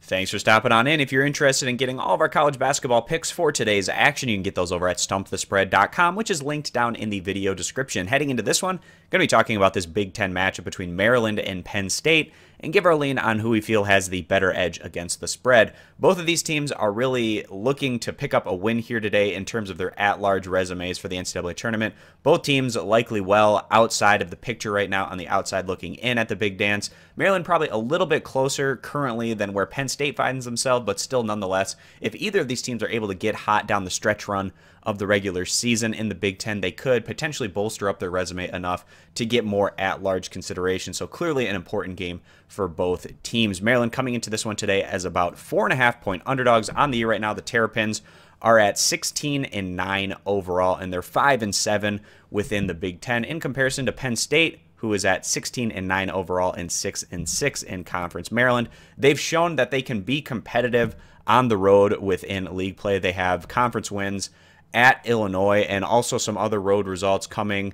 Thanks for stopping on in. If you're interested in getting all of our college basketball picks for today's action, you can get those over at stumpthespread.com, which is linked down in the video description. Heading into this one, going to be talking about this Big Ten matchup between Maryland and Penn State and give our lean on who we feel has the better edge against the spread. Both of these teams are really looking to pick up a win here today in terms of their at-large resumes for the NCAA tournament. Both teams likely well outside of the picture right now on the outside looking in at the big dance. Maryland probably a little bit closer currently than where Penn State finds themselves, but still nonetheless, if either of these teams are able to get hot down the stretch run of the regular season in the Big Ten, they could potentially bolster up their resume enough to get more at-large consideration. So clearly an important game for both teams. Maryland coming into this one today as about 4.5-point underdogs on the year right now. The Terrapins are at 16-9 overall, and they're 5-7 within the Big Ten in comparison to Penn State, who is at 16-9 overall and 6-6 in conference. Maryland, they've shown that they can be competitive on the road within league play. They have conference wins at Illinois and also some other road results coming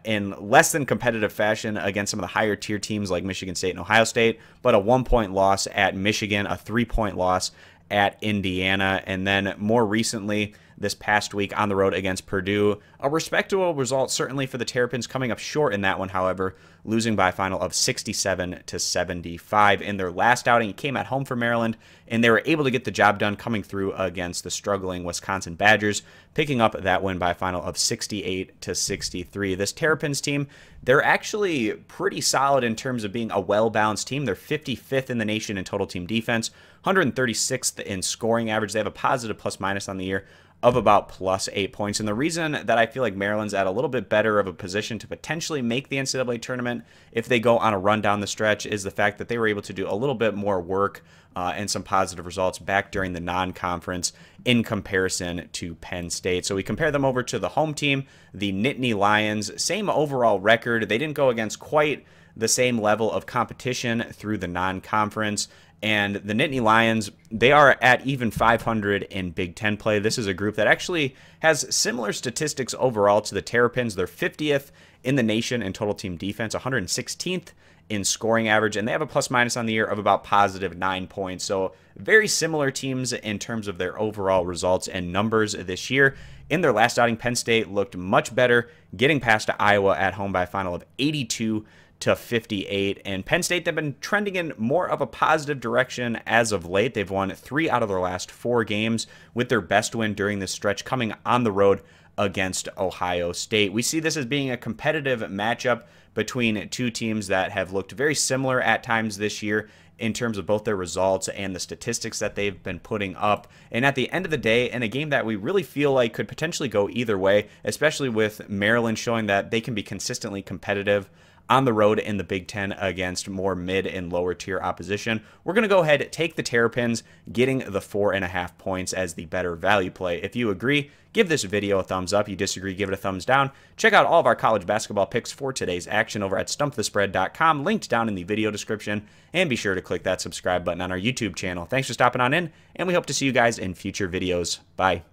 in less than competitive fashion against some of the higher tier teams like Michigan State and Ohio State, but a 1-point loss at Michigan, a 3-point loss at Indiana, and then more recently this past week on the road against Purdue. A respectable result certainly for the Terrapins, coming up short in that one, however, losing by a final of 67-75. In their last outing, it came at home for Maryland, and they were able to get the job done coming through against the struggling Wisconsin Badgers, picking up that win by a final of 68-63. This Terrapins team, they're actually pretty solid in terms of being a well-balanced team. They're 55th in the nation in total team defense, 136th in scoring average. They have a positive plus-minus on the year of about +8 points. And the reason that I feel like Maryland's at a little bit better of a position to potentially make the NCAA tournament if they go on a run down the stretch is the fact that they were able to do a little bit more work and some positive results back during the non-conference in comparison to Penn State. So we compare them over to the home team, the Nittany Lions. Same overall record. They didn't go against quite the same level of competition through the non-conference. And the Nittany Lions, they are at even 500 in Big Ten play. This is a group that actually has similar statistics overall to the Terrapins. They're 50th in the nation in total team defense, 116th in scoring average, and they have a plus-minus on the year of about +9 points. So very similar teams in terms of their overall results and numbers this year. In their last outing, Penn State looked much better, getting past Iowa at home by a final of 82-58, and Penn State, they've been trending in more of a positive direction as of late. They've won 3 out of their last 4 games, with their best win during this stretch coming on the road against Ohio State. We see this as being a competitive matchup between two teams that have looked very similar at times this year in terms of both their results and the statistics that they've been putting up. And at the end of the day, in a game that we really feel like could potentially go either way, especially with Maryland showing that they can be consistently competitive on the road in the Big Ten against more mid and lower tier opposition, we're going to go ahead and take the Terrapins, getting the 4.5 points as the better value play. If you agree, give this video a thumbs up. You disagree, give it a thumbs down. Check out all of our college basketball picks for today's action over at stumpthespread.com, linked down in the video description, and be sure to click that subscribe button on our YouTube channel. Thanks for stopping on in, and we hope to see you guys in future videos. Bye.